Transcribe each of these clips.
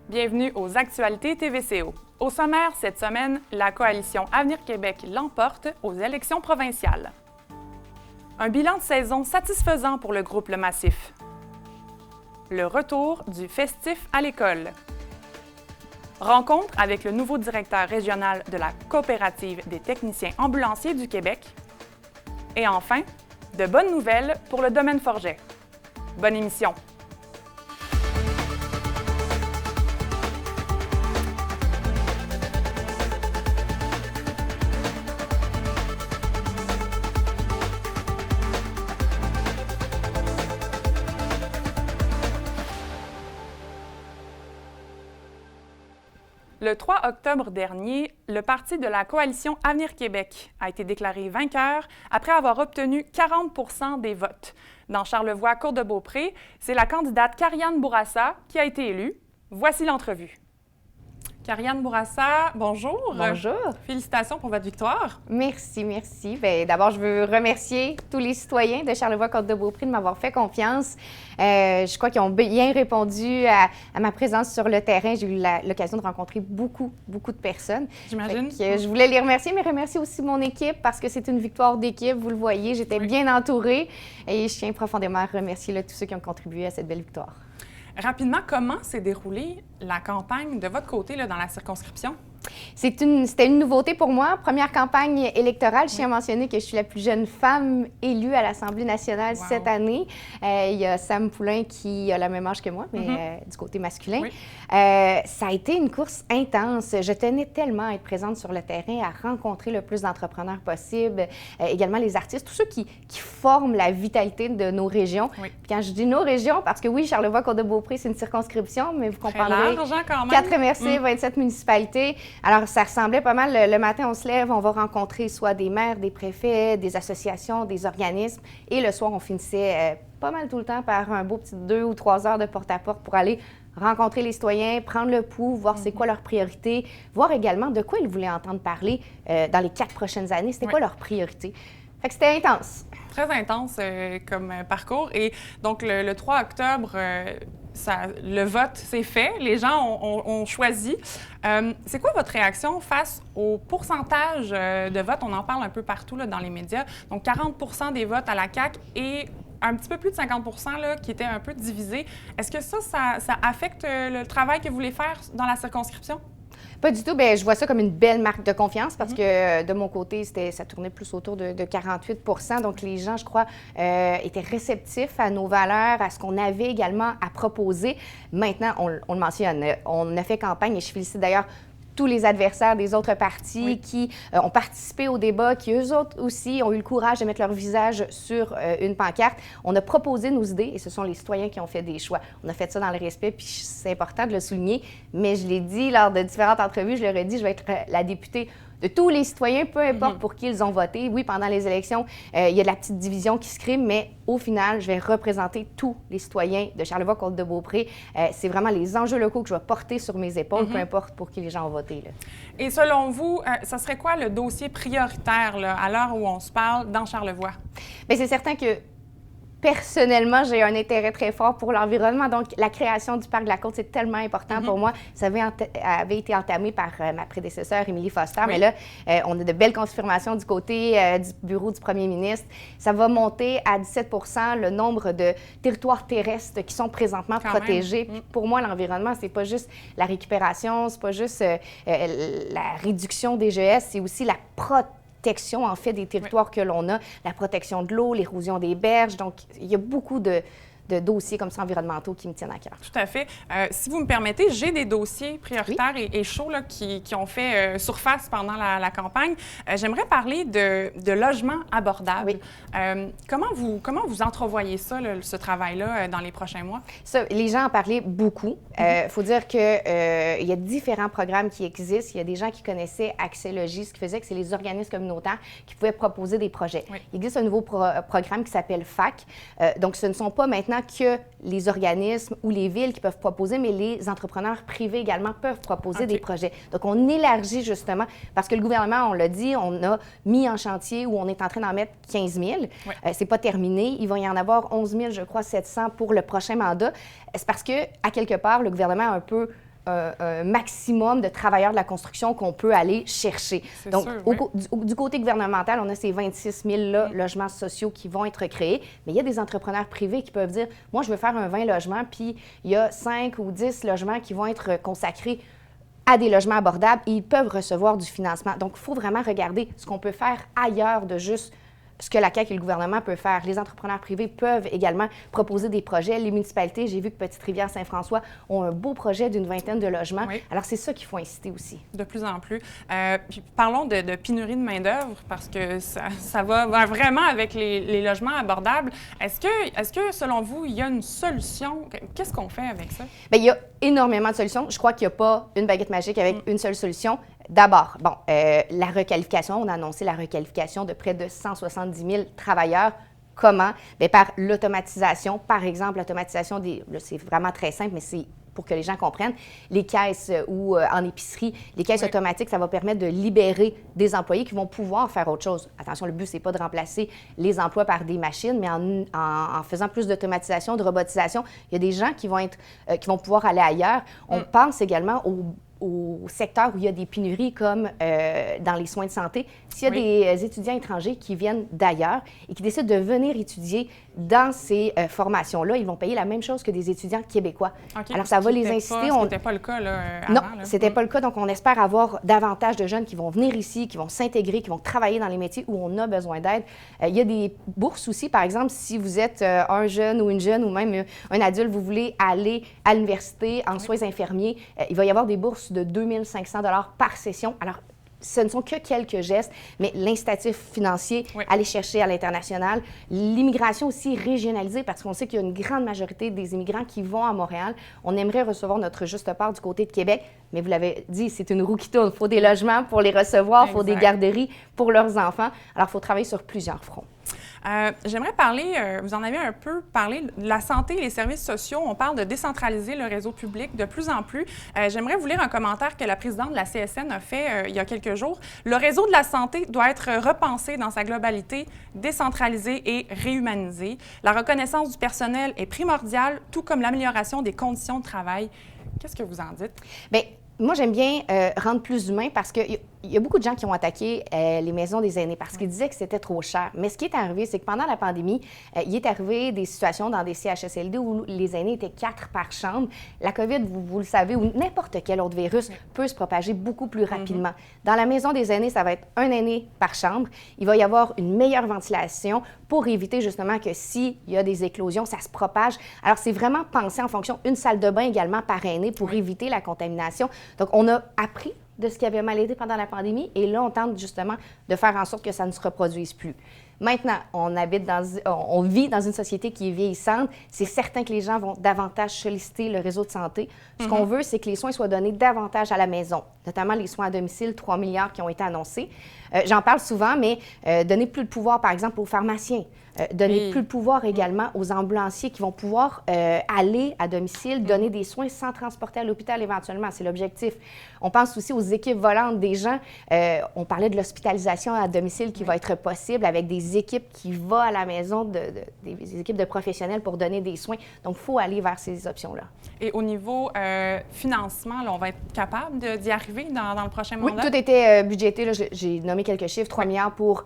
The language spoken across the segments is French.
Bienvenue aux actualités TVCO. Au sommaire cette semaine, la coalition Avenir Québec l'emporte aux élections provinciales. Un bilan de saison satisfaisant pour le groupe Le Massif. Le retour du festif à l'école. Rencontre avec le nouveau directeur régional de la Coopérative des techniciens ambulanciers du Québec. Et enfin, de bonnes nouvelles pour le domaine Forget. Bonne émission! Le 3 octobre dernier, le parti de la coalition Avenir Québec a été déclaré vainqueur après avoir obtenu 40 des votes. Dans Charlevoix-Cour-de-Beaupré, c'est la candidate Karianne Bourassa qui a été élue. Voici l'entrevue. Karianne Bourassa, bonjour. Bonjour. Félicitations pour votre victoire. Merci, merci. D'abord, je veux remercier tous les citoyens de Charlevoix-Côte-de-Beaupré de m'avoir fait confiance. Je crois qu'ils ont bien répondu à ma présence sur le terrain. J'ai eu l'occasion de rencontrer beaucoup de personnes. J'imagine. Je voulais les remercier, mais remercier aussi mon équipe parce que c'est une victoire d'équipe. Vous le voyez, j'étais bien entourée et je tiens profondément à remercier tous ceux qui ont contribué à cette belle victoire. Rapidement, comment s'est déroulée la campagne de votre côté dans la circonscription? C'était une nouveauté pour moi. Première campagne électorale. Je tiens à mentionner que je suis la plus jeune femme élue à l'Assemblée nationale cette année. Il y a Sam Poulain qui a le même âge que moi, mais du côté masculin. Oui. Ça a été une course intense. Je tenais tellement à être présente sur le terrain, à rencontrer le plus d'entrepreneurs possible, également les artistes, tous ceux qui forment la vitalité de nos régions. Oui. Puis quand je dis nos régions, parce que oui, Charlevoix-Côte-de-Beaupré, c'est une circonscription, mais vous comprendrez, 4 MRC, 27 municipalités. Alors, ça ressemblait pas mal. Le matin, on se lève, on va rencontrer soit des maires, des préfets, des associations, des organismes. Et le soir, on finissait pas mal tout le temps par un beau petit 2 ou 3 heures de porte-à-porte pour aller rencontrer les citoyens, prendre le pouls, voir c'est quoi leurs priorités, voir également de quoi ils voulaient entendre parler dans les 4 prochaines années. C'était quoi leurs priorités. Fait que c'était intense. Très intense comme parcours. Et donc, le 3 octobre, le vote s'est fait. Les gens ont choisi. C'est quoi votre réaction face au pourcentage de vote? On en parle un peu partout dans les médias. Donc, 40 des votes à la CAQ et un petit peu plus de 50 qui étaient un peu divisés. Est-ce que ça affecte le travail que vous voulez faire dans la circonscription? Pas du tout. Je vois ça comme une belle marque de confiance parce que de mon côté, ça tournait plus autour de 48 %. Donc, les gens, je crois, étaient réceptifs à nos valeurs, à ce qu'on avait également à proposer. Maintenant, on le mentionne, on a fait campagne et je félicite d'ailleurs tous les adversaires des autres partis qui ont participé au débat, qui eux autres aussi ont eu le courage de mettre leur visage sur une pancarte. On a proposé nos idées et ce sont les citoyens qui ont fait des choix. On a fait ça dans le respect, puis c'est important de le souligner, mais je l'ai dit lors de différentes entrevues, je leur ai dit, je vais être la députée de tous les citoyens, peu importe pour qui ils ont voté. Oui, pendant les élections, il y a de la petite division qui se crée, mais au final, je vais représenter tous les citoyens de Charlevoix-Côte-de-Beaupré. C'est vraiment les enjeux locaux que je vais porter sur mes épaules, peu importe pour qui les gens ont voté. Là. Et selon vous, ça serait quoi le dossier prioritaire à l'heure où on se parle dans Charlevoix? Bien, c'est certain que personnellement, j'ai un intérêt très fort pour l'environnement. Donc, la création du Parc de la Côte, c'est tellement important pour moi. Ça avait été entamé par ma prédécesseure, Émilie Foster. Mais là, on a de belles confirmations du côté du bureau du premier ministre. Ça va monter à 17 % le nombre de territoires terrestres qui sont présentement protégés. Puis pour moi, l'environnement, c'est pas juste la récupération, c'est pas juste la réduction des GES, c'est aussi la protection en fait des territoires que l'on a, la protection de l'eau, l'érosion des berges. Donc, il y a beaucoup de dossiers comme ça environnementaux qui me tiennent à cœur. Tout à fait. Si vous me permettez, j'ai des dossiers prioritaires et chauds qui ont fait surface pendant la campagne. J'aimerais parler de logements abordables. Comment vous entrevoyez ça, ce travail-là, dans les prochains mois? Ça, les gens en parlaient beaucoup. Il faut dire qu'il y a différents programmes qui existent. Il y a des gens qui connaissaient Accès Logis, ce qui faisait que c'est les organismes communautaires qui pouvaient proposer des projets. Il existe un nouveau programme qui s'appelle FAC. Donc, ce ne sont pas maintenant que les organismes ou les villes qui peuvent proposer, mais les entrepreneurs privés également peuvent proposer des projets. Donc, on élargit justement, parce que le gouvernement, on l'a dit, on a mis en chantier où on est en train d'en mettre 15 000. C'est pas terminé. Il va y en avoir 11 000, je crois, 700 pour le prochain mandat. C'est parce que, à quelque part, le gouvernement a un peu un maximum de travailleurs de la construction qu'on peut aller chercher. Donc, sûr, du côté gouvernemental, on a ces 26 000 logements sociaux qui vont être créés, mais il y a des entrepreneurs privés qui peuvent dire, moi, je veux faire un 20 logements, puis il y a 5 ou 10 logements qui vont être consacrés à des logements abordables et ils peuvent recevoir du financement. Donc, il faut vraiment regarder ce qu'on peut faire ailleurs de juste ce que la CAQ et le gouvernement peuvent faire. Les entrepreneurs privés peuvent également proposer des projets. Les municipalités, j'ai vu que Petite-Rivière-Saint-François ont un beau projet d'une 20aine de logements. Oui. Alors, c'est ça qu'il faut inciter aussi. De plus en plus. Puis parlons de pénurie de main-d'œuvre parce que ça va vraiment avec les logements abordables. Est-ce que, selon vous, il y a une solution? Qu'est-ce qu'on fait avec ça? Bien, il y a énormément de solutions. Je crois qu'il n'y a pas une baguette magique avec une seule solution. D'abord, la requalification, on a annoncé la requalification de près de 170 000 travailleurs. Comment? Bien, par l'automatisation. Par exemple, l'automatisation là, c'est vraiment très simple, mais c'est pour que les gens comprennent. Les caisses ou en épicerie, les caisses automatiques, ça va permettre de libérer des employés qui vont pouvoir faire autre chose. Attention, le but, c'est pas de remplacer les emplois par des machines, mais en faisant plus d'automatisation, de robotisation, il y a des gens qui vont pouvoir aller ailleurs. On pense également au secteur où il y a des pénuries comme dans les soins de santé. S'il y a des étudiants étrangers qui viennent d'ailleurs et qui décident de venir étudier dans ces formations-là, ils vont payer la même chose que des étudiants québécois. Okay. Alors, ça va les inciter. Ce n'était pas le cas là, avant. Non, ce n'était pas le cas. Donc, on espère avoir davantage de jeunes qui vont venir ici, qui vont s'intégrer, qui vont travailler dans les métiers où on a besoin d'aide. Il y a des bourses aussi. Par exemple, si vous êtes un jeune ou une jeune ou même un adulte, vous voulez aller à l'université en soins infirmiers, il va y avoir des bourses de 2 500 $ par session. Alors, ce ne sont que quelques gestes, mais l'incitatif financier, aller chercher à l'international, l'immigration aussi régionalisée, parce qu'on sait qu'il y a une grande majorité des immigrants qui vont à Montréal. On aimerait recevoir notre juste part du côté de Québec, mais vous l'avez dit, c'est une roue qui tourne. Il faut des logements pour les recevoir, il faut des garderies pour leurs enfants. Alors, il faut travailler sur plusieurs fronts. J'aimerais parler, vous en avez un peu parlé, de la santé et les services sociaux. On parle de décentraliser le réseau public de plus en plus. J'aimerais vous lire un commentaire que la présidente de la CSN a fait il y a quelques jours. Le réseau de la santé doit être repensé dans sa globalité, décentralisé et réhumanisé. La reconnaissance du personnel est primordiale, tout comme l'amélioration des conditions de travail. Qu'est-ce que vous en dites? Bien, moi, j'aime bien rendre plus humain parce qu'il y a beaucoup de gens qui ont attaqué les maisons des aînés parce qu'ils disaient que c'était trop cher. Mais ce qui est arrivé, c'est que pendant la pandémie, il est arrivé des situations dans des CHSLD où les aînés étaient 4 par chambre. La COVID, vous le savez, ou n'importe quel autre virus peut se propager beaucoup plus rapidement. Dans la maison des aînés, ça va être un aîné par chambre. Il va y avoir une meilleure ventilation pour éviter justement que s'il y a des éclosions, ça se propage. Alors, c'est vraiment pensé en fonction d'une salle de bain également par aîné pour éviter la contamination. Donc, on a appris de ce qui avait mal été pendant la pandémie et là, on tente justement de faire en sorte que ça ne se reproduise plus. Maintenant, on vit dans une société qui est vieillissante. C'est certain que les gens vont davantage solliciter le réseau de santé. Ce qu'on veut, c'est que les soins soient donnés davantage à la maison, notamment les soins à domicile, 3 milliards qui ont été annoncés. J'en parle souvent, mais donner plus de pouvoir, par exemple, aux pharmaciens. Donner plus de pouvoir également aux ambulanciers qui vont pouvoir aller à domicile, donner des soins sans transporter à l'hôpital éventuellement. C'est l'objectif. On pense aussi aux équipes volantes des gens. On parlait de l'hospitalisation à domicile qui va être possible avec des équipes qui vont à la maison, des équipes de professionnels pour donner des soins. Donc, il faut aller vers ces options-là. Et au niveau financement, là, on va être capable d'y arriver dans le prochain mandat? Oui, tout était budgété. Là, j'ai nommé quelques chiffres, 3 milliards pour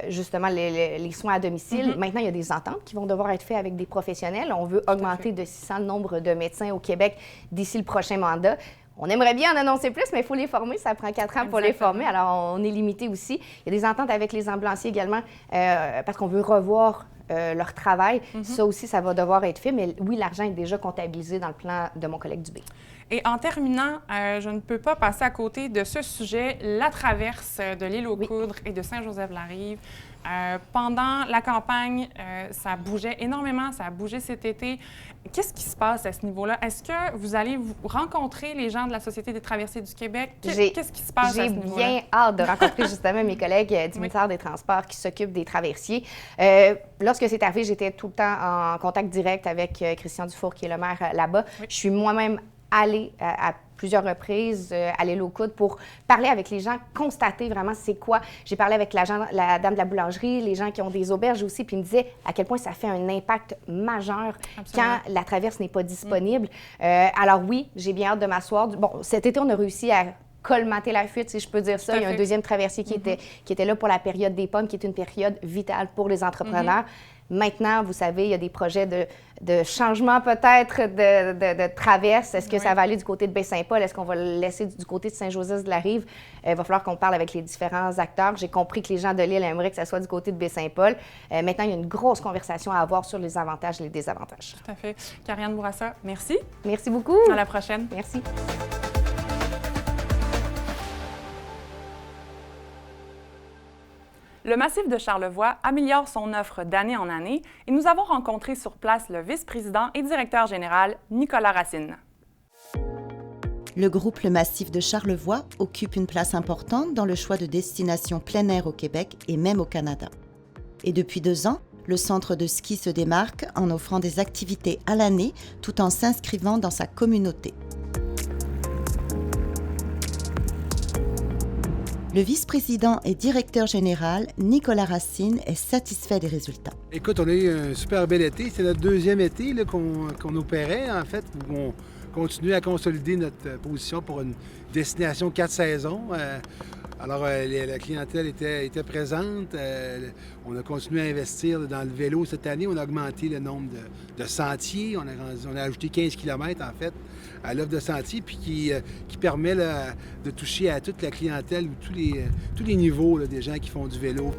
justement les soins à domicile. Maintenant, il y a des ententes qui vont devoir être faites avec des professionnels. On veut augmenter de 600 le nombre de médecins au Québec d'ici le prochain mandat. On aimerait bien en annoncer plus, mais il faut les former. Ça prend 4 ans pour les former. Alors, on est limité aussi. Il y a des ententes avec les ambulanciers également parce qu'on veut revoir leur travail. Ça aussi, ça va devoir être fait. Mais oui, l'argent est déjà comptabilisé dans le plan de mon collègue Dubé. Et en terminant, je ne peux pas passer à côté de ce sujet, la traverse de l'île aux Coudres et de Saint-Joseph-la-Rive. Pendant la campagne, ça bougeait énormément, ça a bougé cet été. Qu'est-ce qui se passe à ce niveau-là? Est-ce que vous allez rencontrer les gens de la Société des traversiers du Québec? Qu'est-ce qui se passe à ce niveau-là? J'ai bien hâte de rencontrer justement mes collègues du ministère des Transports qui s'occupent des traversiers. Lorsque c'est arrivé, j'étais tout le temps en contact direct avec Christian Dufour, qui est le maire là-bas. Je suis moi-même aller à plusieurs reprises, aller l'eau coude pour parler avec les gens, constater vraiment c'est quoi. J'ai parlé avec la dame de la boulangerie, les gens qui ont des auberges aussi, puis ils me disaient à quel point ça fait un impact majeur quand la traverse n'est pas disponible. Alors oui, j'ai bien hâte de m'asseoir. Bon, cet été, on a réussi à colmater la fuite, si je peux dire ça. Il y a un deuxième traversier qui était là pour la période des pommes, qui est une période vitale pour les entrepreneurs. Maintenant, vous savez, il y a des projets de changement peut-être de traverse. Est-ce que ça va aller du côté de Baie-Saint-Paul? Est-ce qu'on va le laisser du côté de Saint-Joseph-de-la-Rive? Il va falloir qu'on parle avec les différents acteurs. J'ai compris que les gens de l'île aimeraient que ça soit du côté de Baie-Saint-Paul. Maintenant, il y a une grosse conversation à avoir sur les avantages et les désavantages. Tout à fait. Karianne Bourassa, merci. Merci beaucoup. À la prochaine. Merci. Le massif de Charlevoix améliore son offre d'année en année et nous avons rencontré sur place le vice-président et directeur général Nicolas Racine. Le groupe Le Massif de Charlevoix occupe une place importante dans le choix de destinations plein air au Québec et même au Canada. Et depuis 2 ans, le centre de ski se démarque en offrant des activités à l'année tout en s'inscrivant dans sa communauté. Le vice-président et directeur général, Nicolas Racine, est satisfait des résultats. Écoute, on a eu un super bel été. C'est notre deuxième été qu'on opérait, en fait, où on continue à consolider notre position pour une destination 4 saisons. Alors, la clientèle était présente. On a continué à investir dans le vélo cette année. On a augmenté le nombre de sentiers. On a ajouté 15 km, en fait, à l'offre de sentiers, puis qui permet de toucher à toute la clientèle, tous les niveaux des gens qui font du vélo.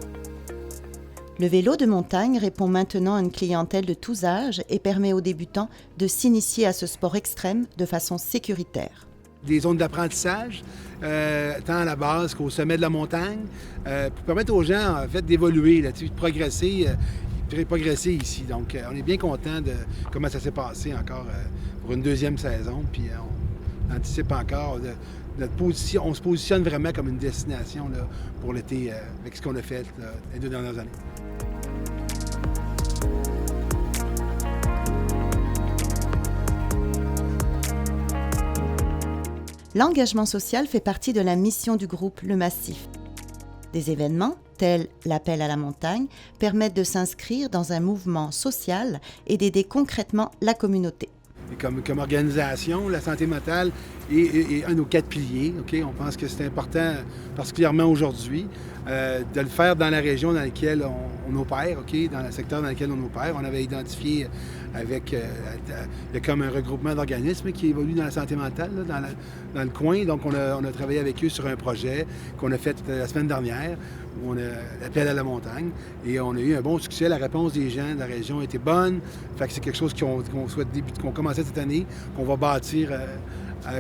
Le vélo de montagne répond maintenant à une clientèle de tous âges et permet aux débutants de s'initier à ce sport extrême de façon sécuritaire. Des zones d'apprentissage, tant à la base qu'au sommet de la montagne, pour permettre aux gens, en fait, d'évoluer, de progresser ici. Donc, on est bien content de comment ça s'est passé encore pour une deuxième saison. Puis, on anticipe encore notre position. On se positionne vraiment comme une destination là, pour l'été avec ce qu'on a fait là, les 2 dernières années. L'engagement social fait partie de la mission du groupe Le Massif. Des événements, tels l'appel à la montagne, permettent de s'inscrire dans un mouvement social et d'aider concrètement la communauté. Et comme organisation, la santé mentale est un de nos 4 piliers. Okay? On pense que c'est important, particulièrement aujourd'hui, de le faire dans la région dans laquelle on opère, okay? Dans le secteur dans lequel on opère. On avait identifié avec... il y a comme un regroupement d'organismes qui évolue dans la santé mentale, là, dans le coin. Donc, on a travaillé avec eux sur un projet qu'on a fait la semaine dernière, où on a l'appel à la montagne. Et on a eu un bon succès. La réponse des gens de la région était bonne. Fait que c'est quelque chose qu'on commençait cette année, qu'on va bâtir,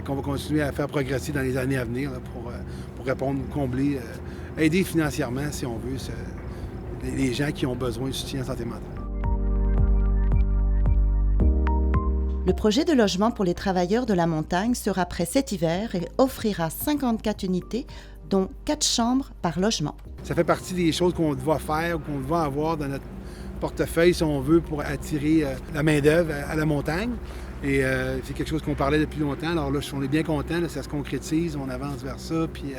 qu'on va continuer à faire progresser dans les années à venir là, pour répondre, combler, aider financièrement, si on veut, les gens qui ont besoin de soutien en santé mentale. Le projet de logement pour les travailleurs de la montagne sera prêt cet hiver et offrira 54 unités, dont 4 chambres par logement. Ça fait partie des choses qu'on doit faire, qu'on doit avoir dans notre portefeuille, si on veut, pour attirer la main-d'œuvre à la montagne. Et c'est quelque chose qu'on parlait depuis longtemps. Alors là, on est bien content, ça se concrétise, on avance vers ça, puis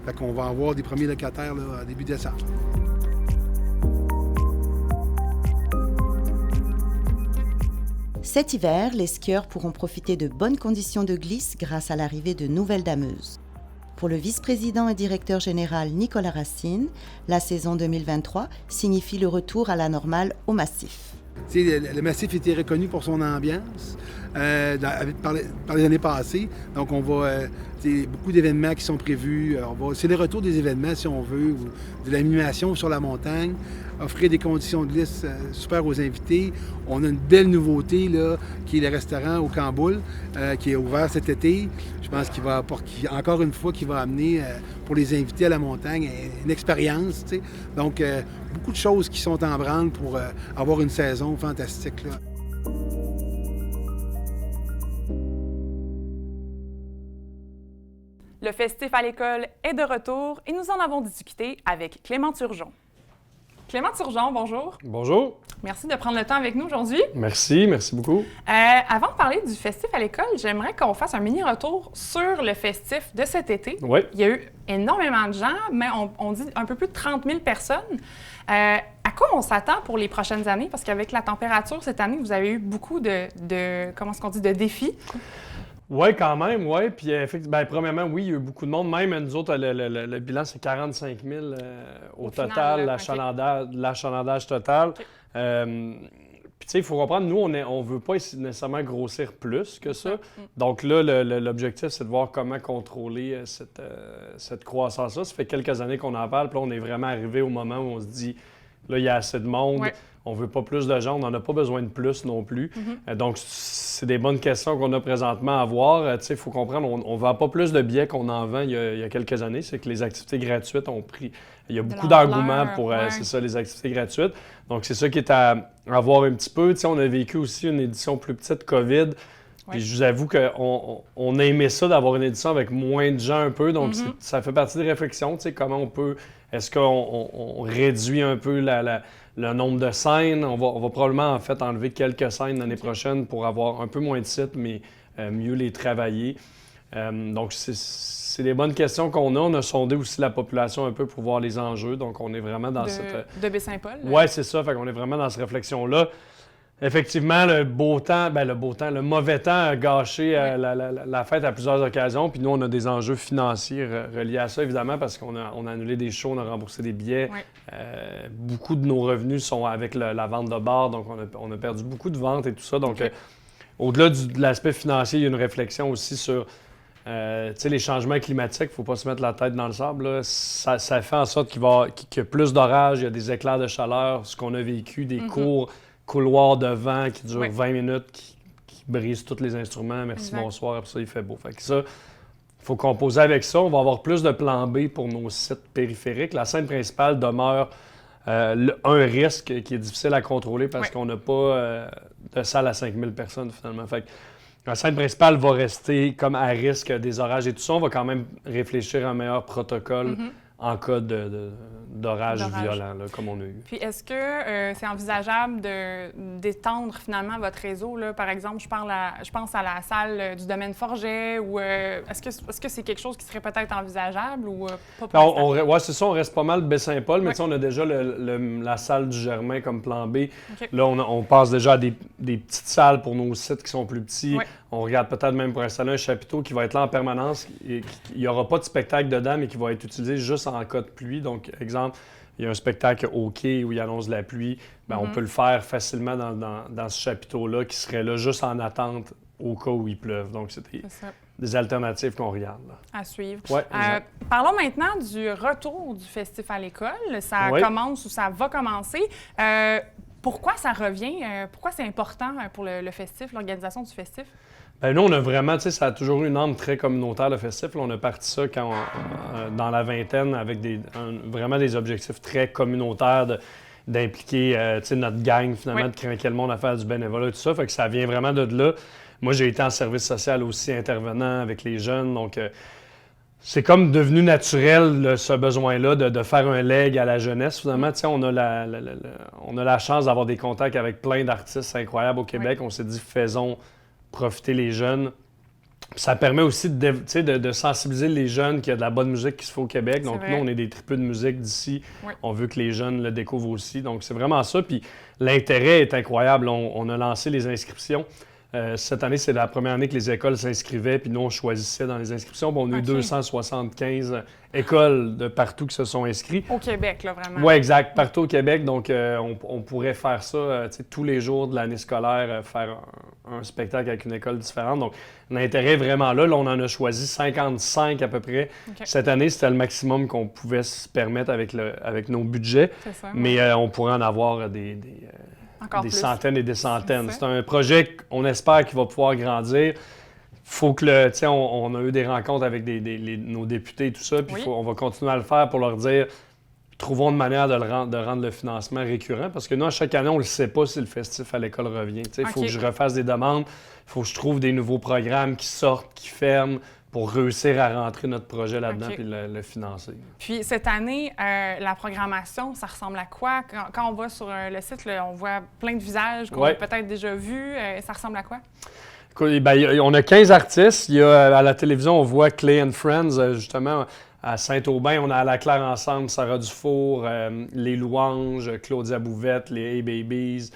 fait qu'on va avoir des premiers locataires là, début décembre. Cet hiver, les skieurs pourront profiter de bonnes conditions de glisse grâce à l'arrivée de nouvelles dameuses. Pour le vice-président et directeur général Nicolas Racine, la saison 2023 signifie le retour à la normale au massif. Le massif était reconnu pour son ambiance par les années passées. Donc, on va... beaucoup d'événements qui sont prévus. C'est le retour des événements, si on veut, ou de l'animation sur la montagne, offrir des conditions de glisse super aux invités. On a une belle nouveauté, là, qui est le restaurant au Camboul, qui est ouvert cet été. Je pense qu'il va apporter, encore une fois, qu'il va amener pour les invités à la montagne une expérience. Tu sais. Donc, beaucoup de choses qui sont en branle pour avoir une saison fantastique, là. Le festif à l'école est de retour et nous en avons discuté avec Clément Turgeon. Clément Turgeon, bonjour. Bonjour. Merci de prendre le temps avec nous aujourd'hui. Merci beaucoup. Avant de parler du festif à l'école, j'aimerais qu'on fasse un mini-retour sur le festif de cet été. Oui. Il y a eu énormément de gens, mais on dit un peu plus de 30 000 personnes. À quoi on s'attend pour les prochaines années? Parce qu'avec la température cette année, vous avez eu beaucoup de défis. Oui, quand même, oui. Puis, premièrement, oui, il y a eu beaucoup de monde. Même nous autres, le bilan, c'est 45 000 au total, final, l'achalandage total. Okay. Puis, tu sais, il faut comprendre, nous, on ne veut pas nécessairement grossir plus que ça. Donc là, l'objectif, c'est de voir comment contrôler cette croissance-là. Ça fait quelques années qu'on en parle, puis là, on est vraiment arrivé au moment où on se dit, là, il y a assez de monde. Ouais. On ne veut pas plus de gens, on n'en a pas besoin de plus non plus. Donc, c'est des bonnes questions qu'on a présentement à voir. Il faut comprendre, on ne vend pas plus de billets qu'on en vend il y a quelques années. C'est que les activités gratuites ont pris... Il y a beaucoup d'engouement pour c'est ça, les activités gratuites. Donc, c'est ça qui est à voir un petit peu. On a vécu aussi une édition plus petite COVID. Puis je vous avoue qu'on a aimé ça d'avoir une édition avec moins de gens un peu. Donc, ça fait partie des réflexions. Comment on peut... Est-ce qu'on réduit un peu le nombre de scènes? On va probablement, en fait, enlever quelques scènes l'année prochaine pour avoir un peu moins de sites, mais mieux les travailler. Donc, c'est des bonnes questions qu'on a. On a sondé aussi la population un peu pour voir les enjeux. Donc, on est vraiment dans De Baie-Saint-Paul? Oui, c'est ça. Fait qu'on est vraiment dans cette réflexion-là. Effectivement, le mauvais temps a gâché la fête à plusieurs occasions. Puis nous, on a des enjeux financiers reliés à ça, évidemment, parce qu'on a annulé des shows, on a remboursé des billets. Beaucoup de nos revenus sont avec la vente de bars, donc on a perdu beaucoup de ventes et tout ça. Donc, au-delà de l'aspect financier, il y a une réflexion aussi sur les changements climatiques. Il ne faut pas se mettre la tête dans le sable. Là. Ça fait en sorte qu'il y a plus d'orages, il y a des éclairs de chaleur, ce qu'on a vécu, des cours couloir de vent qui dure 20 minutes, qui brise tous les instruments. Merci, bonsoir. Après ça, il fait beau. Fait que ça, il faut composer avec ça. On va avoir plus de plan B pour nos sites périphériques. La scène principale demeure un risque qui est difficile à contrôler parce qu'on n'a pas de salle à 5000 personnes, finalement. Fait que la scène principale va rester comme à risque des orages et tout ça. On va quand même réfléchir à un meilleur protocole en cas d'orage violent, là, comme on a eu. Puis est-ce que c'est envisageable d'étendre finalement votre réseau? Là? Par exemple, je pense à la salle du domaine Forget, ou est-ce que c'est quelque chose qui serait peut-être envisageable ou pas pour l'instant? Oui, c'est ça, on reste pas mal de Baie-Saint-Paul, mais on a déjà la salle du Germain comme plan B. Là, on passe déjà à des petites salles pour nos sites qui sont plus petits. On regarde peut-être même pour installer un chapiteau qui va être là en permanence. Il n'y aura pas de spectacle dedans, mais qui va être utilisé juste en cas de pluie. Donc, exemple, il y a un spectacle au quai où il annonce la pluie. Bien, on peut le faire facilement dans ce chapiteau-là qui serait là juste en attente au cas où il pleuve. Donc, c'est des alternatives qu'on regarde. Là. À suivre. Ouais, parlons maintenant du retour du festif à l'école. Ça commence ou ça va commencer. Pourquoi ça revient? Pourquoi c'est important pour le festif, l'organisation du festif? Bien, nous, on a vraiment, ça a toujours eu une âme très communautaire, le festif. Là, on a parti ça dans la vingtaine avec vraiment des objectifs très communautaires d'impliquer notre gang, finalement, de craquer le monde à faire du bénévolat et tout ça. Fait que ça vient vraiment de là. Moi, j'ai été en service social aussi, intervenant avec les jeunes. Donc, c'est comme devenu naturel, ce besoin-là, de faire un leg à la jeunesse. Finalement, on a la chance d'avoir des contacts avec plein d'artistes incroyables au Québec. On s'est dit, faisons profiter les jeunes. Ça permet aussi de sensibiliser les jeunes qu'il y a de la bonne musique qui se fait au Québec. Donc, nous, on est des tripeux de musique d'ici. On veut que les jeunes le découvrent aussi. Donc, c'est vraiment ça. Puis, l'intérêt est incroyable. On a lancé les inscriptions. Cette année, c'est la première année que les écoles s'inscrivaient, puis nous, on choisissait dans les inscriptions. Bon, on a eu 275 écoles de partout qui se sont inscrites. Au Québec, là, vraiment. Oui, exact. Partout au Québec. Donc, on pourrait faire ça tous les jours de l'année scolaire, faire un spectacle avec une école différente. Donc, l'intérêt est vraiment là. Là, on en a choisi 55 à peu près. Cette année, c'était le maximum qu'on pouvait se permettre avec nos budgets. C'est ça, mais on pourrait en avoir des centaines et des centaines. C'est un projet qu'on espère qu'il va pouvoir grandir. Faut que on a eu des rencontres avec nos députés et tout ça, puis on va continuer à le faire pour leur dire, trouvons une manière de rendre le financement récurrent, parce que nous, à chaque année, on ne le sait pas si le festif à l'école revient. Il faut que je refasse des demandes, il faut que je trouve des nouveaux programmes qui sortent, qui ferment, pour réussir à rentrer notre projet là-dedans OK. puis le financer. Puis cette année, la programmation, ça ressemble à quoi? Quand on va sur le site, là, on voit plein de visages qu'on a peut-être déjà vus. Ça ressemble à quoi? Écoute, ben, on a 15 artistes. Il y a, à la télévision, on voit Clay and Friends, justement, à Saint-Aubin. On a À la Claire Ensemble, Sarah Dufour, Les Louanges, Claudia Bouvette, les Hey Babies,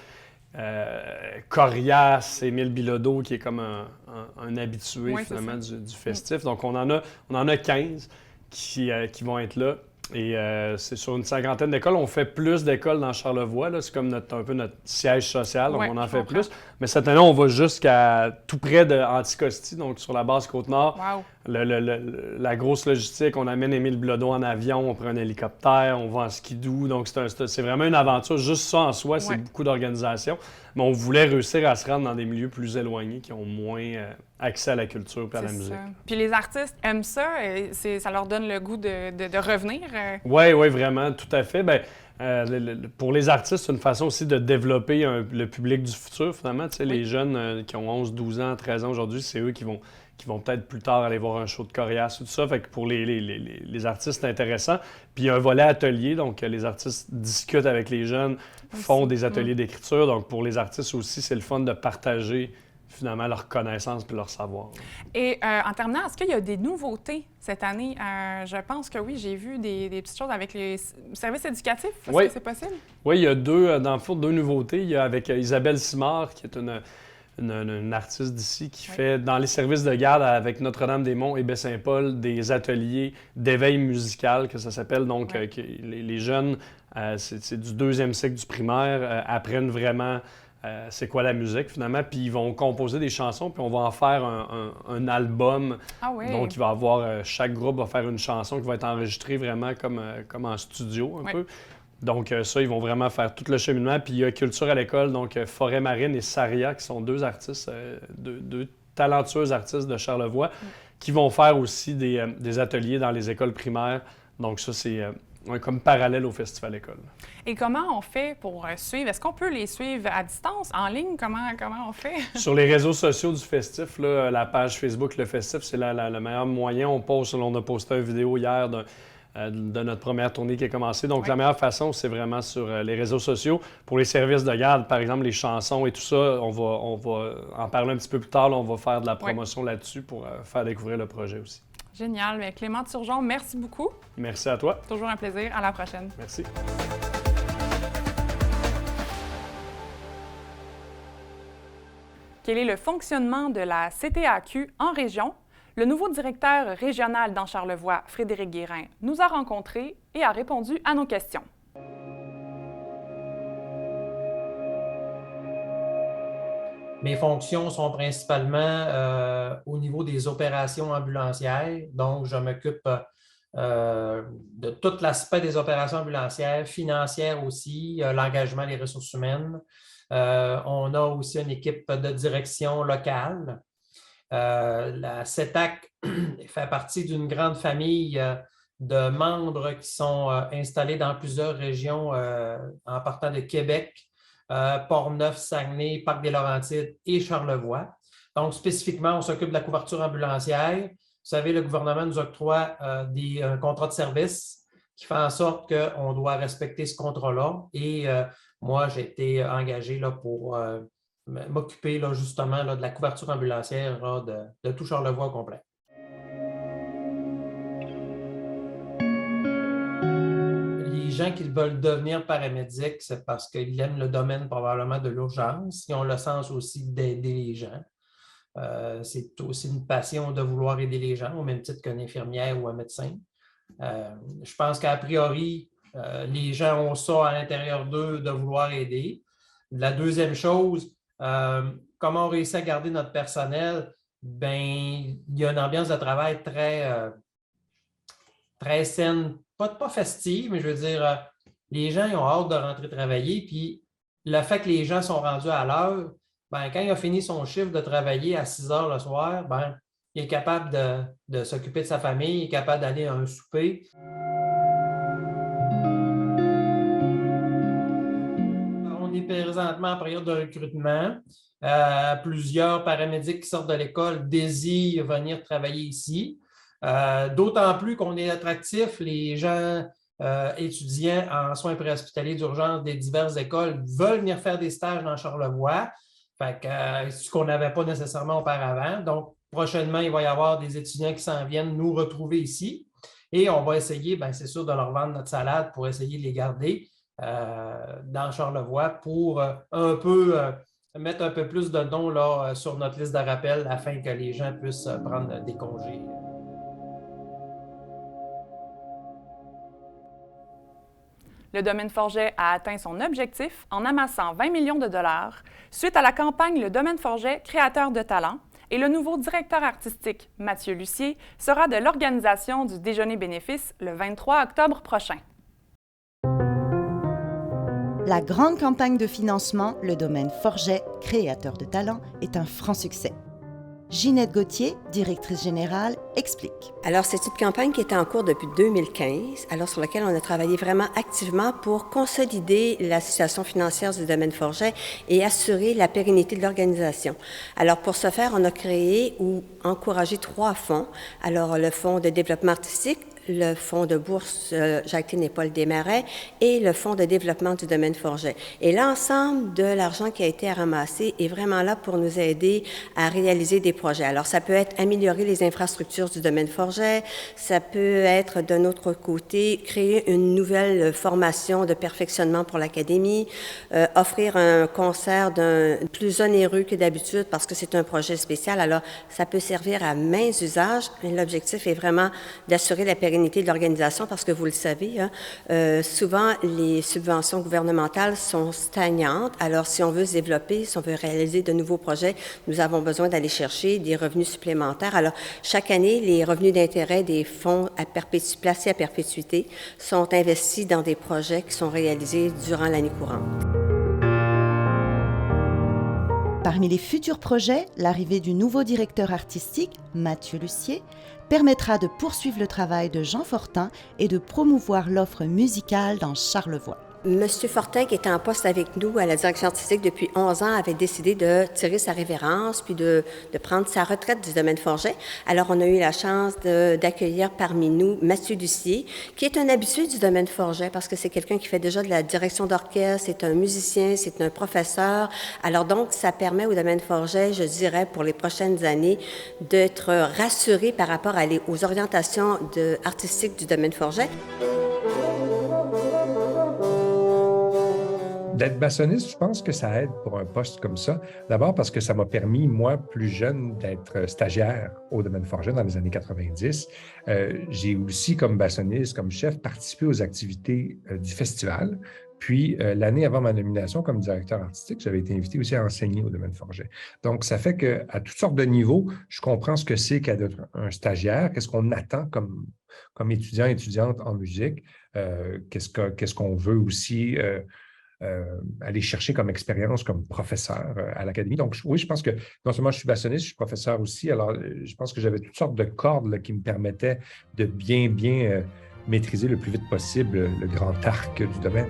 Corias, Émile Bilodeau, qui est comme un habitué, Oui, finalement, du festif. Donc, on en a 15 qui vont être là. Et c'est sur une cinquantaine d'écoles. On fait plus d'écoles dans Charlevoix. Là. C'est comme un peu notre siège social, donc Ouais, on en je fait comprends. plus. Mais cette année, on va jusqu'à tout près de Anticosti, donc sur la base Côte-Nord. Wow! La grosse logistique, on amène Émile Bilodeau en avion, on prend un hélicoptère, on va en skidoo. Donc, c'est vraiment une aventure. Juste ça en soi, c'est beaucoup d'organisation. Mais on voulait réussir à se rendre dans des milieux plus éloignés qui ont moins accès à la culture et à la C'est musique. ça. Puis les artistes aiment ça, ça leur donne le goût de revenir. Oui, vraiment, tout à fait. Ben, pour les artistes, c'est une façon aussi de développer le public du futur, finalement. Tu sais, les jeunes qui ont 11, 12 ans, 13 ans aujourd'hui, c'est eux qui vont peut-être plus tard aller voir un show de Corias ou tout ça. Fait que pour les artistes, c'est intéressant. Puis il y a un volet atelier, donc les artistes discutent avec les jeunes, font des ateliers d'écriture. Donc pour les artistes aussi, c'est le fun de partager finalement leur connaissance puis leur savoir. Et en terminant, est-ce qu'il y a des nouveautés cette année? Je pense que oui, j'ai vu des petites choses avec les services éducatifs. Est-ce que c'est possible? Oui, il y a deux nouveautés. Il y a avec Isabelle Simard, qui est une artiste d'ici qui fait dans les services de garde avec Notre-Dame-des-Monts et Baie-Saint-Paul des ateliers d'éveil musical, que ça s'appelle. Donc, les jeunes, c'est du 2e cycle du primaire, apprennent vraiment c'est quoi la musique, finalement. Puis ils vont composer des chansons, puis on va en faire un album. Ah oui. Donc, il va avoir, chaque groupe va faire une chanson qui va être enregistrée vraiment comme en studio, un peu. Donc, ça, ils vont vraiment faire tout le cheminement. Puis il y a Culture à l'école, donc Forêt Marine et Saria, qui sont deux artistes, deux talentueux artistes de Charlevoix, qui vont faire aussi des ateliers dans les écoles primaires. Donc, ça, c'est comme parallèle au Festival École. Et comment on fait pour suivre? Est-ce qu'on peut les suivre à distance, en ligne? Comment on fait? Sur les réseaux sociaux du Festif, là, la page Facebook Le Festif, c'est le meilleur moyen. On a posté une vidéo hier de notre première tournée qui a commencé. Donc, la meilleure façon, c'est vraiment sur les réseaux sociaux. Pour les services de garde, par exemple, les chansons et tout ça, on va en parler un petit peu plus tard. Là, on va faire de la promotion là-dessus pour faire découvrir le projet aussi. Génial. Bien, Clément Turgeon, merci beaucoup. Merci à toi. Toujours un plaisir. À la prochaine. Merci. Quel est le fonctionnement de la CTAQ en région? Le nouveau directeur régional dans Charlevoix, Frédéric Guérin, nous a rencontrés et a répondu à nos questions. Mes fonctions sont principalement au niveau des opérations ambulancières. Donc, je m'occupe de tout l'aspect des opérations ambulancières, financières aussi, l'engagement des ressources humaines. On a aussi une équipe de direction locale. La CETAC fait partie d'une grande famille de membres qui sont installés dans plusieurs régions en partant de Québec, Port-Neuf, Saguenay, Parc-des-Laurentides et Charlevoix. Donc, spécifiquement, on s'occupe de la couverture ambulancière. Vous savez, le gouvernement nous octroie des contrats de service qui font en sorte qu'on doit respecter ce contrat-là. Et moi, j'ai été engagé là, pour m'occuper là, justement là, de la couverture ambulancière là, de tout Charlevoix au complet. Les gens qui veulent devenir paramédics, c'est parce qu'ils aiment le domaine probablement de l'urgence. Ils ont le sens aussi d'aider les gens. C'est aussi une passion de vouloir aider les gens, au même titre qu'un infirmière ou un médecin. Je pense qu'a priori, les gens ont ça à l'intérieur d'eux de vouloir aider. La deuxième chose, comment on réussit à garder notre personnel? Bien, il y a une ambiance de travail très saine, pas festive, mais je veux dire, les gens ils ont hâte de rentrer travailler, puis le fait que les gens sont rendus à l'heure, bien, quand il a fini son chiffre de travailler à 6 heures le soir, bien, il est capable de s'occuper de sa famille, il est capable d'aller à un souper. On est présentement en période de recrutement. Plusieurs paramédics qui sortent de l'école désirent venir travailler ici. D'autant plus qu'on est attractif, les gens étudiants en soins préhospitaliers d'urgence des diverses écoles veulent venir faire des stages dans Charlevoix, ce qu'on n'avait pas nécessairement auparavant. Donc, prochainement, il va y avoir des étudiants qui s'en viennent nous retrouver ici et on va essayer, c'est sûr, de leur vendre notre salade pour essayer de les garder dans Charlevoix pour mettre un peu plus de noms là, sur notre liste de rappel afin que les gens puissent prendre des congés. Le domaine Forget a atteint son objectif en amassant 20 millions de dollars suite à la campagne Le domaine Forget, créateur de talent, et le nouveau directeur artistique, Mathieu Lucier, sera de l'organisation du déjeuner bénéfice le 23 octobre prochain. La grande campagne de financement Le domaine Forget, créateur de talent, est un franc succès. Ginette Gauthier, directrice générale, explique. Alors, c'est une campagne qui était en cours depuis 2015, alors sur laquelle on a travaillé vraiment activement pour consolider la situation financière du domaine Forget et assurer la pérennité de l'organisation. Alors, pour ce faire, on a créé ou encouragé 3 fonds. Alors, le fonds de développement artistique, le fonds de bourse Jacqueline et Paul Desmarais et le fonds de développement du domaine Forget. Et l'ensemble de l'argent qui a été ramassé est vraiment là pour nous aider à réaliser des projets. Alors, ça peut être améliorer les infrastructures du domaine Forget, ça peut être, d'un autre côté, créer une nouvelle formation de perfectionnement pour l'académie, offrir un concert plus onéreux que d'habitude parce que c'est un projet spécial. Alors, ça peut servir à maints usages, mais l'objectif est vraiment d'assurer la pérennité de l'organisation parce que vous le savez, souvent les subventions gouvernementales sont stagnantes. Alors, si on veut se développer, si on veut réaliser de nouveaux projets, nous avons besoin d'aller chercher des revenus supplémentaires. Alors, chaque année, les revenus d'intérêt des fonds placés à perpétuité sont investis dans des projets qui sont réalisés durant l'année courante. Parmi les futurs projets, l'arrivée du nouveau directeur artistique, Mathieu Lucier, permettra de poursuivre le travail de Jean Fortin et de promouvoir l'offre musicale dans Charlevoix. Monsieur Fortin, qui était en poste avec nous à la direction artistique depuis 11 ans, avait décidé de tirer sa révérence puis de prendre sa retraite du domaine Forget. Alors, on a eu la chance d'accueillir parmi nous Mathieu Lucier, qui est un habitué du domaine Forget parce que c'est quelqu'un qui fait déjà de la direction d'orchestre, c'est un musicien, c'est un professeur. Alors donc, ça permet au domaine Forget, je dirais, pour les prochaines années, d'être rassuré par rapport aux orientations artistiques du domaine Forget. D'être bassoniste, je pense que ça aide pour un poste comme ça. D'abord parce que ça m'a permis, moi, plus jeune, d'être stagiaire au domaine Forget dans les années 90. J'ai aussi, comme bassoniste, comme chef, participé aux activités du festival. Puis, l'année avant ma nomination comme directeur artistique, j'avais été invité aussi à enseigner au domaine Forget. Donc, ça fait qu'à toutes sortes de niveaux, je comprends ce que c'est qu'être un stagiaire, qu'est-ce qu'on attend comme étudiant, étudiante en musique, qu'est-ce qu'on veut aussi aller chercher comme expérience, comme professeur à l'académie. Donc, oui, je pense que non seulement je suis bassoniste, je suis professeur aussi. Alors, je pense que j'avais toutes sortes de cordes là, qui me permettaient de bien maîtriser le plus vite possible le grand arc du domaine.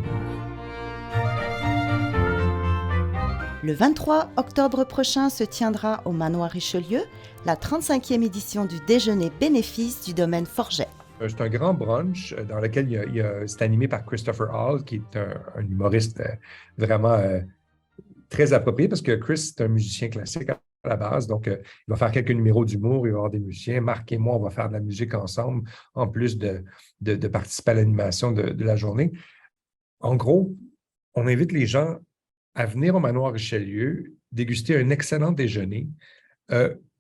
Le 23 octobre prochain se tiendra au Manoir Richelieu la 35e édition du déjeuner bénéfice du domaine Forget. C'est un grand brunch dans lequel c'est animé par Christopher Hall, qui est un humoriste vraiment très approprié parce que Chris est un musicien classique à la base. Donc, il va faire quelques numéros d'humour, il va y avoir des musiciens. Marc et moi, on va faire de la musique ensemble, en plus de participer à l'animation de la journée. En gros, on invite les gens à venir au Manoir Richelieu, déguster un excellent déjeuner,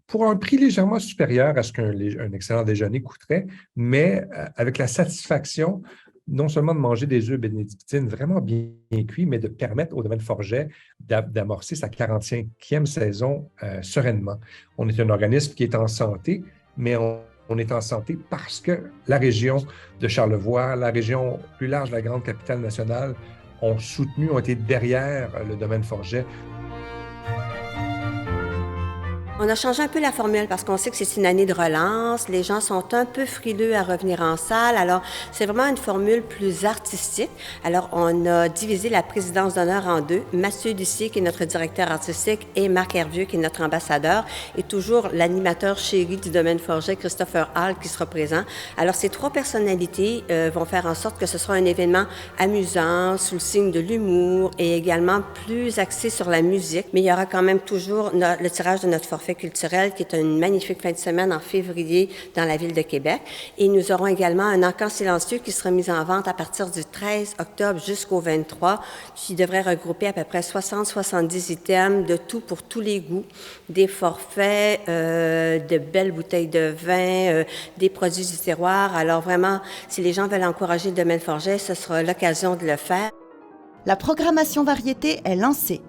pour un prix légèrement supérieur à ce qu'un excellent déjeuner coûterait, mais avec la satisfaction non seulement de manger des œufs bénédictines vraiment bien cuits, mais de permettre au domaine Forget d'amorcer sa 45e saison sereinement. On est un organisme qui est en santé, mais on est en santé parce que la région de Charlevoix, la région plus large de la grande capitale nationale, ont été derrière le domaine Forget. On a changé un peu la formule parce qu'on sait que c'est une année de relance. Les gens sont un peu frileux à revenir en salle. Alors, c'est vraiment une formule plus artistique. Alors, on a divisé la présidence d'honneur en deux. Mathieu Lucier, qui est notre directeur artistique, et Marc Hervieux, qui est notre ambassadeur, et toujours l'animateur chéri du domaine Forget, Christopher Hall, qui sera présent. Alors, ces trois personnalités vont faire en sorte que ce sera un événement amusant, sous le signe de l'humour et également plus axé sur la musique. Mais il y aura quand même toujours le tirage de notre forfait culturel, qui est une magnifique fin de semaine en février dans la ville de Québec. Et nous aurons également un encan silencieux qui sera mis en vente à partir du 13 octobre jusqu'au 23, qui devrait regrouper à peu près 60-70 items de tout pour tous les goûts, des forfaits, de belles bouteilles de vin, des produits du terroir. Alors vraiment, si les gens veulent encourager le domaine Forget, ce sera l'occasion de le faire. La programmation variété est lancée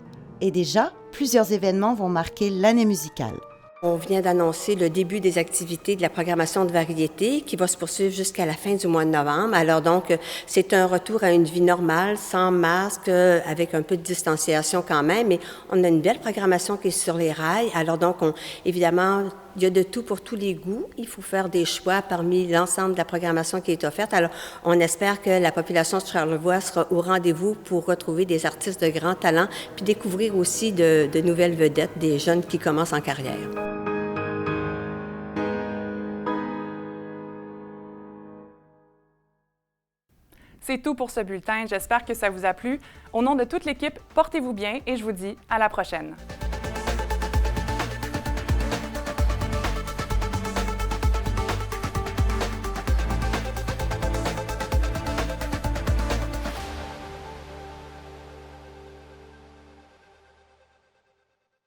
et déjà, plusieurs événements vont marquer l'année musicale. On vient d'annoncer le début des activités de la programmation de variété qui va se poursuivre jusqu'à la fin du mois de novembre. Alors donc, c'est un retour à une vie normale, sans masque, avec un peu de distanciation quand même, mais on a une belle programmation qui est sur les rails. Alors donc, évidemment, il y a de tout pour tous les goûts. Il faut faire des choix parmi l'ensemble de la programmation qui est offerte. Alors, on espère que la population de Charlevoix sera au rendez-vous pour retrouver des artistes de grand talent, puis découvrir aussi de nouvelles vedettes, des jeunes qui commencent en carrière. C'est tout pour ce bulletin. J'espère que ça vous a plu. Au nom de toute l'équipe, portez-vous bien et je vous dis à la prochaine.